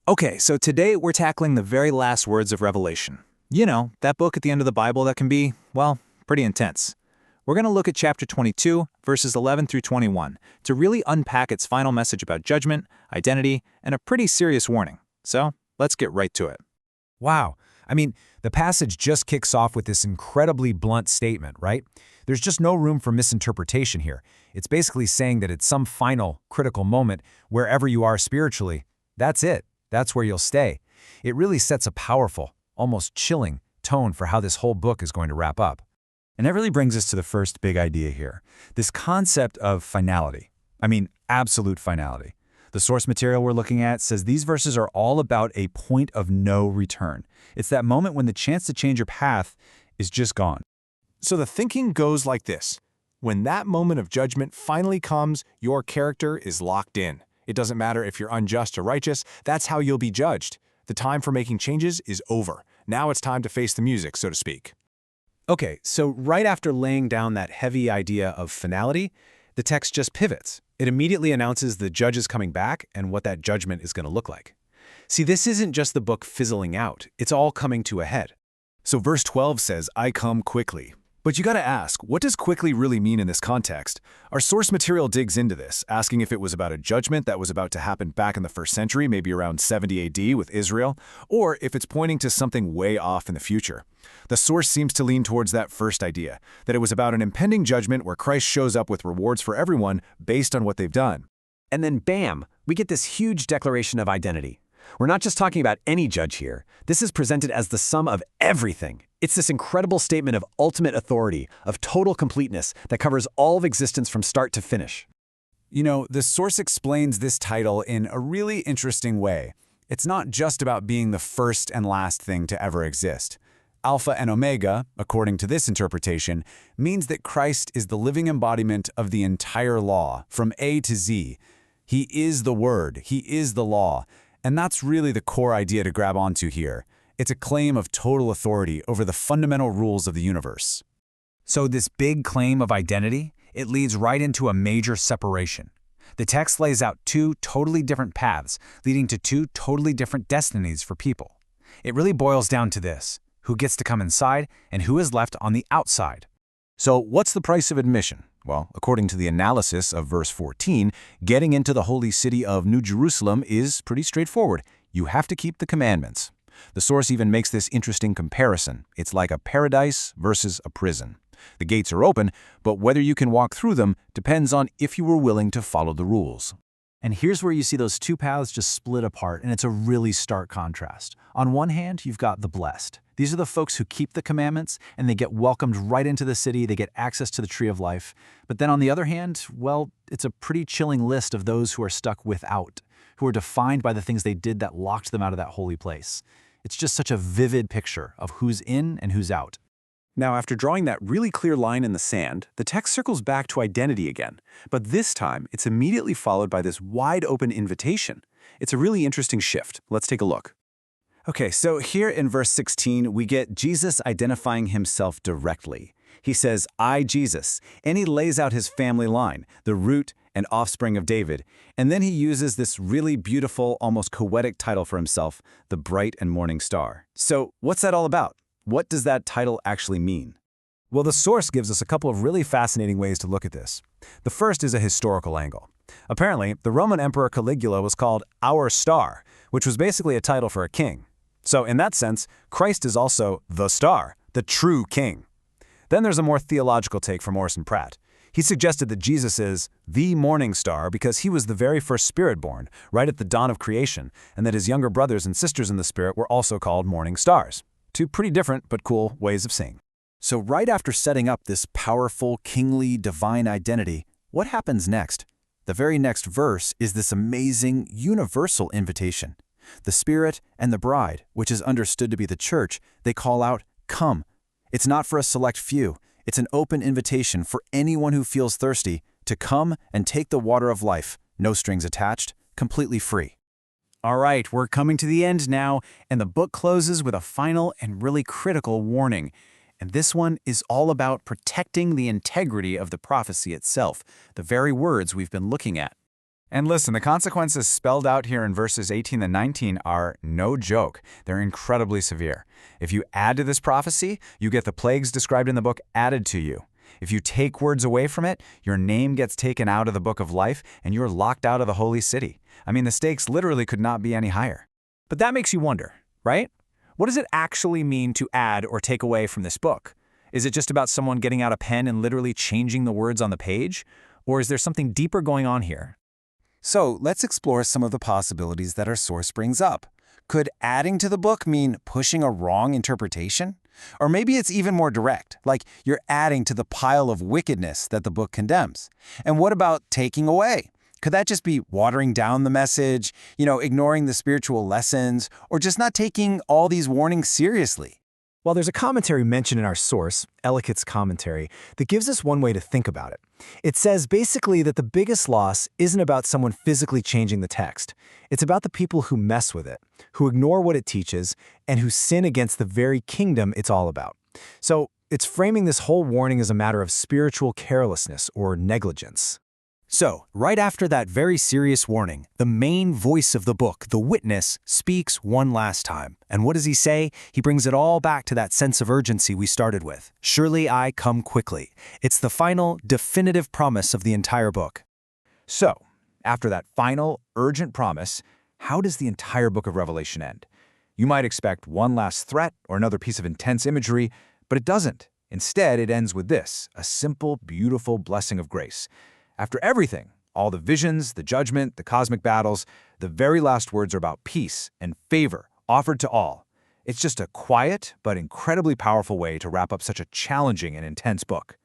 Okay, so today we're tackling the very last words of Revelation. You know, that book at the end of the Bible that can be, well, pretty intense. We're going to look at chapter 22, verses 11 through 21, to really unpack its final message about judgment, identity, and a pretty serious warning. So, let's get right to it. Wow. The passage just kicks off with this incredibly blunt statement, right? There's just no room for misinterpretation here. It's basically saying that at some final, critical moment, wherever you are spiritually, that's it. That's where you'll stay. It really sets a powerful, almost chilling tone for how this whole book is going to wrap up. And that really brings us to the first big idea here, this concept of finality. Absolute finality. The source material we're looking at says these verses are all about a point of no return. It's that moment when the chance to change your path is just gone. So the thinking goes like this. When that moment of judgment finally comes, your character is locked in. It doesn't matter if you're unjust or righteous, that's how you'll be judged. The time for making changes is over. Now it's time to face the music, so to speak. Okay, so right after laying down that heavy idea of finality, the text just pivots. It immediately announces the judge is coming back and what that judgment is going to look like. See, this isn't just the book fizzling out. It's all coming to a head. So verse 12 says, I come quickly. But you gotta ask, what does quickly really mean in this context? Our source material digs into this, asking if it was about a judgment that was about to happen back in the 1st century, maybe around 70 AD with Israel, or if it's pointing to something way off in the future. The source seems to lean towards that first idea, that it was about an impending judgment where Christ shows up with rewards for everyone based on what they've done. And then bam, we get this huge declaration of identity. We're not just talking about any judge here. This is presented as the sum of everything. It's this incredible statement of ultimate authority, of total completeness that covers all of existence from start to finish. You know, the source explains this title in a really interesting way. It's not just about being the first and last thing to ever exist. Alpha and Omega, according to this interpretation, means that Christ is the living embodiment of the entire law, from A to Z. He is the Word, He is the law, and that's really the core idea to grab onto here. It's a claim of total authority over the fundamental rules of the universe. So this big claim of identity, it leads right into a major separation. The text lays out two totally different paths, leading to two totally different destinies for people. It really boils down to this: who gets to come inside and who is left on the outside. So what's the price of admission? Well, according to the analysis of verse 14, getting into the holy city of New Jerusalem is pretty straightforward. You have to keep the commandments. The source even makes this interesting comparison. It's like a paradise versus a prison. The gates are open, but whether you can walk through them depends on if you were willing to follow the rules. And here's where you see those two paths just split apart, and it's a really stark contrast. On one hand, you've got the blessed. These are the folks who keep the commandments, and they get welcomed right into the city, they get access to the tree of life. But then on the other hand, well, it's a pretty chilling list of those who are stuck without, who are defined by the things they did that locked them out of that holy place. It's just such a vivid picture of who's in and who's out. Now, after drawing that really clear line in the sand, the text circles back to identity again. But this time, it's immediately followed by this wide-open invitation. It's a really interesting shift. Let's take a look. Okay, so here in verse 16, we get Jesus identifying himself directly. He says, I, Jesus, and he lays out his family line, the root and offspring of David. And then he uses this really beautiful, almost poetic title for himself, the bright and morning star. So what's that all about? What does that title actually mean? Well, the source gives us a couple of really fascinating ways to look at this. The first is a historical angle. Apparently, the Roman Emperor Caligula was called Our Star, which was basically a title for a king. So in that sense, Christ is also the star, the true king. Then there's a more theological take from Orson Pratt. He suggested that Jesus is the morning star because he was the very first spirit born, right at the dawn of creation, and that his younger brothers and sisters in the spirit were also called morning stars. Two pretty different but cool ways of seeing. So right after setting up this powerful, kingly, divine identity, what happens next? The very next verse is this amazing, universal invitation. The Spirit and the bride, which is understood to be the church, they call out, come. It's not for a select few. It's an open invitation for anyone who feels thirsty to come and take the water of life, no strings attached, completely free. All right, we're coming to the end now, and the book closes with a final and really critical warning. And this one is all about protecting the integrity of the prophecy itself, the very words we've been looking at. And listen, the consequences spelled out here in verses 18 and 19 are no joke. They're incredibly severe. If you add to this prophecy, you get the plagues described in the book added to you. If you take words away from it, your name gets taken out of the book of life and you're locked out of the holy city. I mean, the stakes literally could not be any higher. But that makes you wonder, right? What does it actually mean to add or take away from this book? Is it just about someone getting out a pen and literally changing the words on the page? Or is there something deeper going on here? So let's explore some of the possibilities that our source brings up. Could adding to the book mean pushing a wrong interpretation? Or maybe it's even more direct, like you're adding to the pile of wickedness that the book condemns. And what about taking away? Could that just be watering down the message, ignoring the spiritual lessons, or just not taking all these warnings seriously? Well, there's a commentary mentioned in our source, Ellicott's commentary, that gives us one way to think about it. It says basically that the biggest loss isn't about someone physically changing the text. It's about the people who mess with it, who ignore what it teaches, and who sin against the very kingdom it's all about. So it's framing this whole warning as a matter of spiritual carelessness or negligence. So, right after that very serious warning, the main voice of the book, the witness, speaks one last time. And what does he say? He brings it all back to that sense of urgency we started with. Surely I come quickly. It's the final, definitive promise of the entire book. So, after that final, urgent promise, how does the entire book of Revelation end? You might expect one last threat or another piece of intense imagery, but it doesn't. Instead, it ends with this, a simple, beautiful blessing of grace. After everything, all the visions, the judgment, the cosmic battles, the very last words are about peace and favor offered to all. It's just a quiet but incredibly powerful way to wrap up such a challenging and intense book.